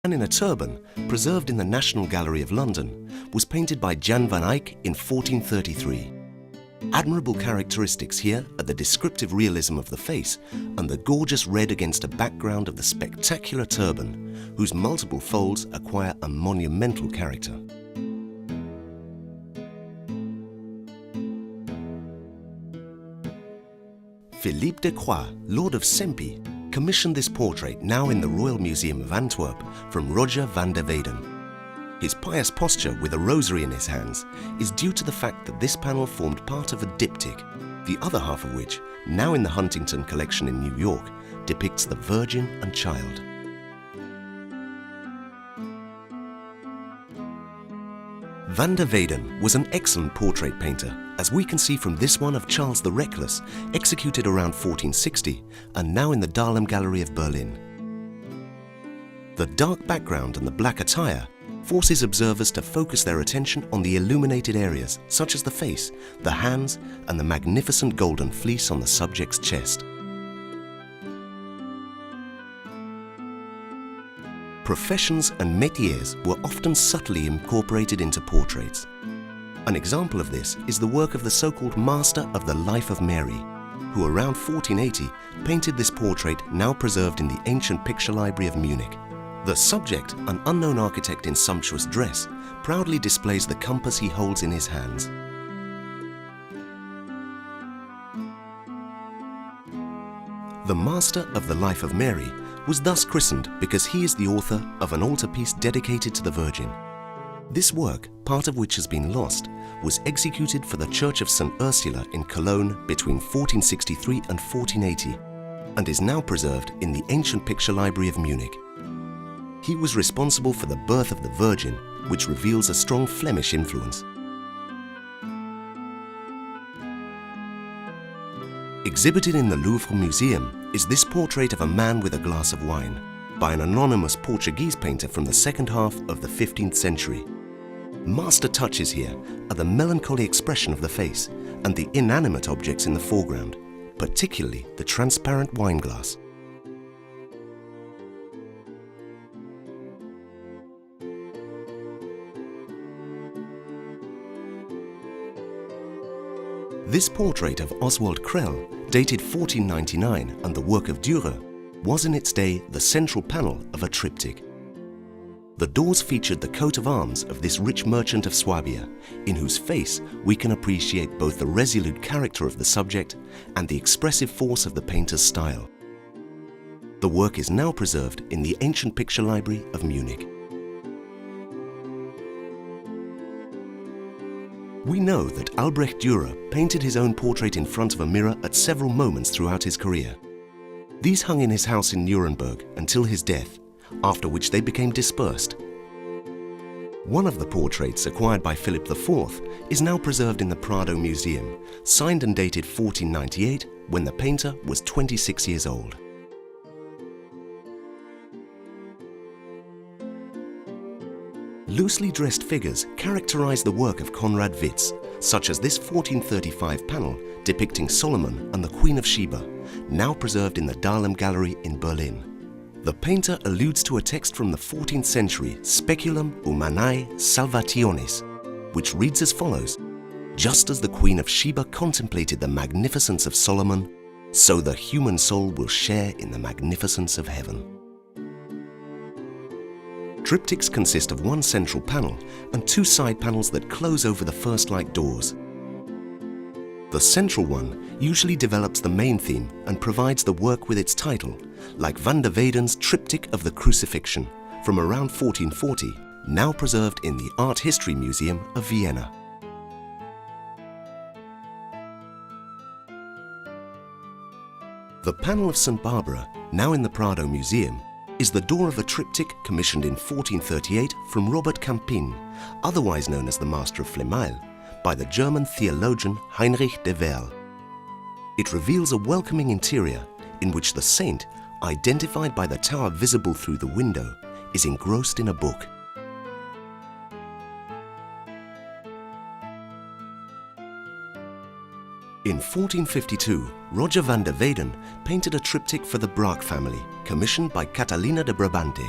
Man in a turban, preserved in the National Gallery of London, was painted by Jan van Eyck in 1433. Admirable characteristics here are the descriptive realism of the face and the gorgeous red against a background of the spectacular turban, whose multiple folds acquire a monumental character. Philippe de Croix, Lord of Sempi, commissioned this portrait, now in the Royal Museum of Antwerp, from Roger van der Weyden. His pious posture with a rosary in his hands is due to the fact that this panel formed part of a diptych, the other half of which, now in the Huntington collection in New York, depicts the Virgin and Child. Van der Weyden was an excellent portrait painter, as we can see from this one of Charles the Reckless, executed around 1460 and now in the Dahlem Gallery of Berlin. The dark background and the black attire forces observers to focus their attention on the illuminated areas such as the face, the hands and the magnificent golden fleece on the subject's chest. Professions and métiers were often subtly incorporated into portraits. An example of this is the work of the so-called Master of the Life of Mary, who around 1480 painted this portrait now preserved in the ancient picture library of Munich. The subject, an unknown architect in sumptuous dress, proudly displays the compass he holds in his hands. The Master of the Life of Mary was thus christened because he is the author of an altarpiece dedicated to the Virgin. This work, part of which has been lost, was executed for the Church of St. Ursula in Cologne between 1463 and 1480 and is now preserved in the ancient picture library of Munich. He was responsible for the birth of the Virgin, which reveals a strong Flemish influence. Exhibited in the Louvre Museum is this portrait of a man with a glass of wine by an anonymous Portuguese painter from the second half of the 15th century. Master touches here are the melancholy expression of the face and the inanimate objects in the foreground, particularly the transparent wine glass. This portrait of Oswald Krell, dated 1499 and the work of Dürer, was in its day the central panel of a triptych. The doors featured the coat of arms of this rich merchant of Swabia, in whose face we can appreciate both the resolute character of the subject and the expressive force of the painter's style. The work is now preserved in the ancient picture library of Munich. We know that Albrecht Dürer painted his own portrait in front of a mirror at several moments throughout his career. These hung in his house in Nuremberg until his death, after which they became dispersed. One of the portraits acquired by Philip IV is now preserved in the Prado Museum, signed and dated 1498 when the painter was 26 years old. Loosely dressed figures characterize the work of Conrad Witz, such as this 1435 panel depicting Solomon and the Queen of Sheba, now preserved in the Dahlem Gallery in Berlin. The painter alludes to a text from the 14th century, Speculum Humanae Salvationis, which reads as follows: "Just as the Queen of Sheba contemplated the magnificence of Solomon, so the human soul will share in the magnificence of heaven." Triptychs consist of one central panel and two side panels that close over the first-like doors. The central one usually develops the main theme and provides the work with its title, like van der Weyden's Triptych of the Crucifixion from around 1440, now preserved in the Art History Museum of Vienna. The panel of St. Barbara, now in the Prado Museum, is the door of a triptych commissioned in 1438 from Robert Campin, otherwise known as the Master of Flimael, by the German theologian Heinrich de Werl. It reveals a welcoming interior in which the saint, identified by the tower visible through the window, is engrossed in a book. In 1452, Roger van der Weyden painted a triptych for the Braque family, commissioned by Catalina de Brabante.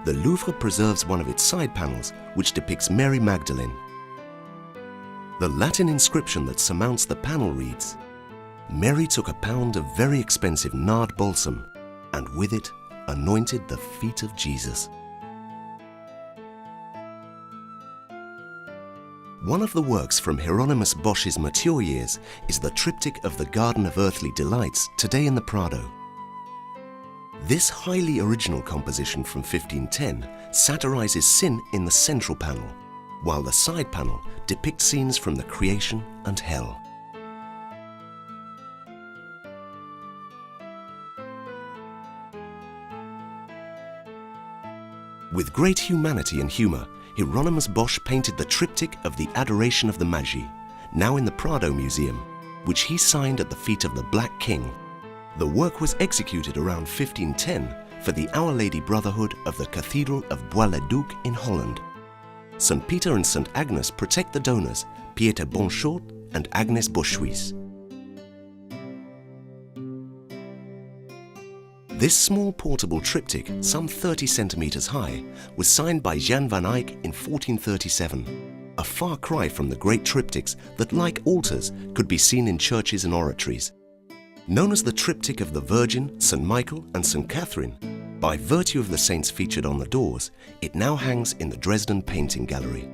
The Louvre preserves one of its side panels, which depicts Mary Magdalene. The Latin inscription that surmounts the panel reads, "Mary took a pound of very expensive nard balsam, and with it anointed the feet of Jesus." One of the works from Hieronymus Bosch's mature years is the triptych of the Garden of Earthly Delights, today in the Prado. This highly original composition from 1510 satirizes sin in the central panel, while the side panel depicts scenes from the creation and hell. With great humanity and humor, Hieronymus Bosch painted the triptych of the Adoration of the Magi, now in the Prado Museum, which he signed at the feet of the Black King. The work was executed around 1510 for the Our Lady Brotherhood of the Cathedral of Bois-le-Duc in Holland. St. Peter and St. Agnes protect the donors, Pieter Bonchot and Agnes Boschwitz. This small portable triptych, some 30 centimeters high, was signed by Jan van Eyck in 1437, a far cry from the great triptychs that, like altars, could be seen in churches and oratories. Known as the Triptych of the Virgin, St. Michael and St. Catherine, by virtue of the saints featured on the doors, it now hangs in the Dresden Painting Gallery.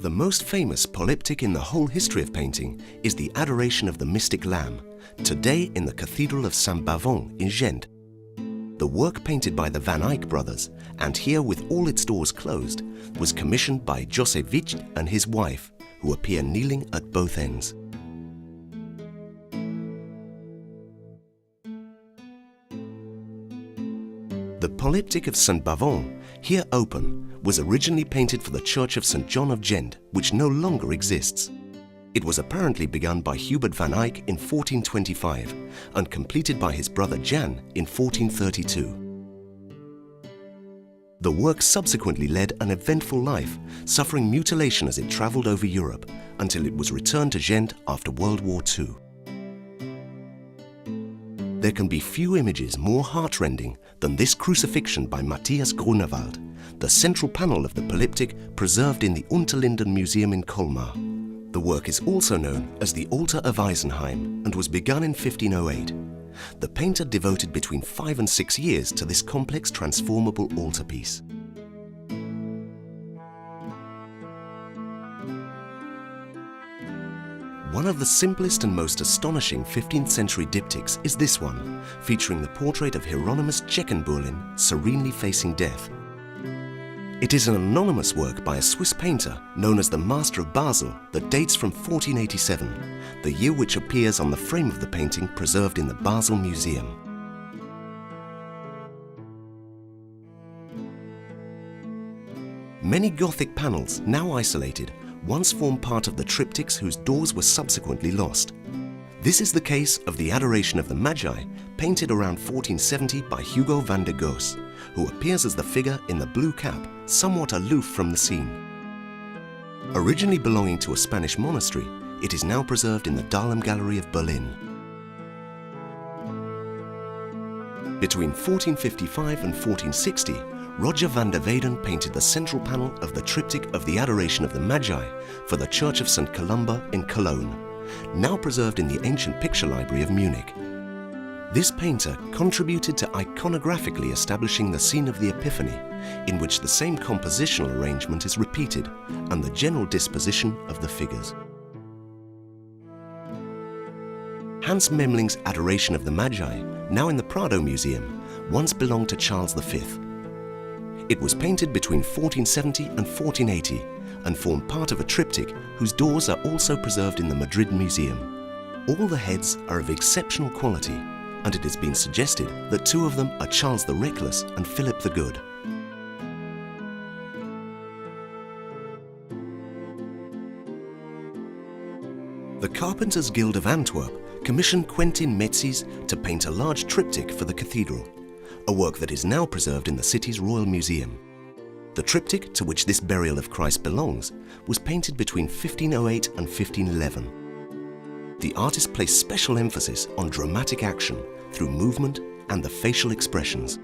The most famous polyptych in the whole history of painting is the Adoration of the Mystic Lamb, today in the Cathedral of Saint-Bavon in Ghent. The work, painted by the Van Eyck brothers, and here with all its doors closed, was commissioned by Joseph Wicht and his wife, who appear kneeling at both ends. The polyptych of Saint-Bavon, here open, was originally painted for the Church of St. John of Ghent, which no longer exists. It was apparently begun by Hubert van Eyck in 1425 and completed by his brother Jan in 1432. The work subsequently led an eventful life, suffering mutilation as it travelled over Europe until it was returned to Ghent after World War II. There can be few images more heartrending than this crucifixion by Matthias Grunewald, the central panel of the polyptych preserved in the Unterlinden Museum in Colmar. The work is also known as the Altar of Eisenheim and was begun in 1508. The painter devoted between 5 and 6 years to this complex transformable altarpiece. One of the simplest and most astonishing 15th century diptychs is this one, featuring the portrait of Hieronymus Tscheckenburlin serenely facing death. It is an anonymous work by a Swiss painter known as the Master of Basel that dates from 1487, the year which appears on the frame of the painting preserved in the Basel Museum. Many Gothic panels, now isolated, once formed part of the triptychs whose doors were subsequently lost. This is the case of the Adoration of the Magi, painted around 1470 by Hugo van der Goes, who appears as the figure in the blue cap, somewhat aloof from the scene. Originally belonging to a Spanish monastery, it is now preserved in the Dahlem Gallery of Berlin. Between 1455 and 1460, Roger van der Weyden painted the central panel of the Triptych of the Adoration of the Magi for the Church of St. Columba in Cologne, now preserved in the Ancient Picture Library of Munich. This painter contributed to iconographically establishing the scene of the Epiphany, in which the same compositional arrangement is repeated and the general disposition of the figures. Hans Memling's Adoration of the Magi, now in the Prado Museum, once belonged to Charles V. It was painted between 1470 and 1480 and formed part of a triptych whose doors are also preserved in the Madrid Museum. All the heads are of exceptional quality, and it has been suggested that 2 of them are Charles the Reckless and Philip the Good. The Carpenters Guild of Antwerp commissioned Quentin Metzys to paint a large triptych for the cathedral, a work that is now preserved in the city's Royal Museum. The triptych, to which this burial of Christ belongs, was painted between 1508 and 1511. The artist placed special emphasis on dramatic action through movement and the facial expressions.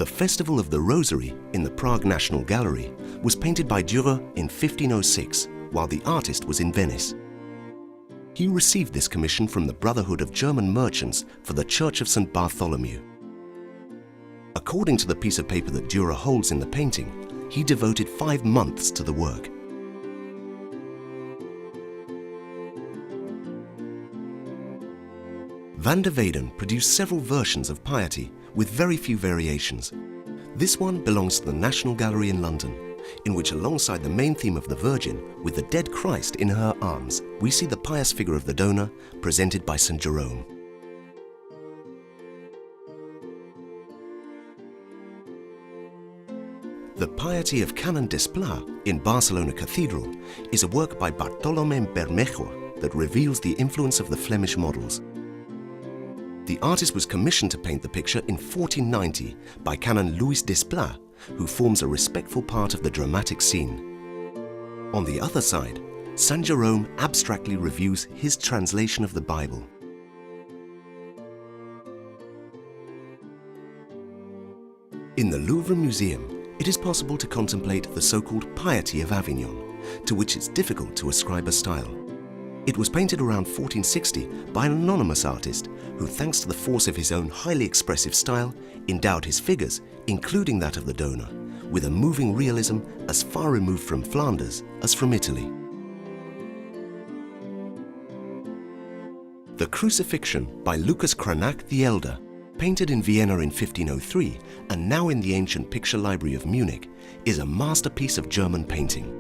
The Festival of the Rosary in the Prague National Gallery was painted by Dürer in 1506 while the artist was in Venice. He received this commission from the Brotherhood of German Merchants for the Church of St. Bartholomew. According to the piece of paper that Dürer holds in the painting, he devoted 5 months to the work. Van der Weyden produced several versions of Piety with very few variations. This one belongs to the National Gallery in London, in which alongside the main theme of the Virgin, with the dead Christ in her arms, we see the pious figure of the donor presented by St. Jerome. The Piety of Canon Desplà in Barcelona Cathedral is a work by Bartolomé Bermejo that reveals the influence of the Flemish models. The artist was commissioned to paint the picture in 1490 by Canon Louis Desplà, who forms a respectful part of the dramatic scene. On the other side, Saint Jerome abstractly reviews his translation of the Bible. In the Louvre Museum, it is possible to contemplate the so-called Piety of Avignon, to which it's difficult to ascribe a style. It was painted around 1460 by an anonymous artist who, thanks to the force of his own highly expressive style, endowed his figures, including that of the donor, with a moving realism as far removed from Flanders as from Italy. The Crucifixion by Lucas Cranach the Elder, painted in Vienna in 1503 and now in the ancient picture library of Munich, is a masterpiece of German painting.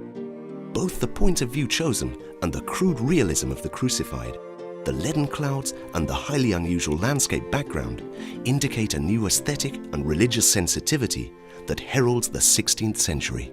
Both the point of view chosen and the crude realism of the crucified, the leaden clouds and the highly unusual landscape background indicate a new aesthetic and religious sensitivity that heralds the 16th century.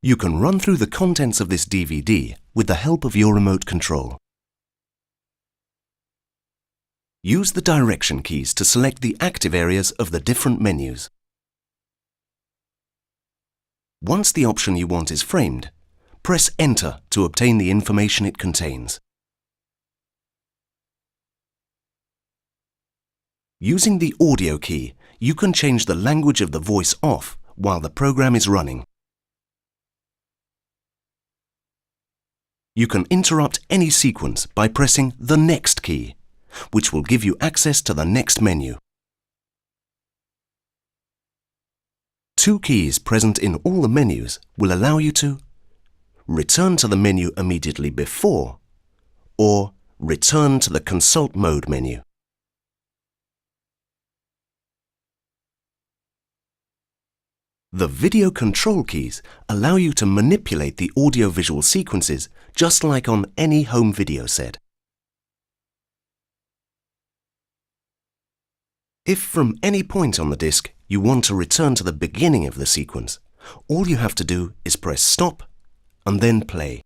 You can run through the contents of this DVD with the help of your remote control. Use the direction keys to select the active areas of the different menus. Once the option you want is framed, press Enter to obtain the information it contains. Using the audio key, you can change the language of the voice off while the program is running. You can interrupt any sequence by pressing the Next key, which will give you access to the next menu. Two keys present in all the menus will allow you to return to the menu immediately before or return to the Consult Mode menu. The video control keys allow you to manipulate the audio-visual sequences just like on any home video set. If from any point on the disc you want to return to the beginning of the sequence, all you have to do is press stop and then play.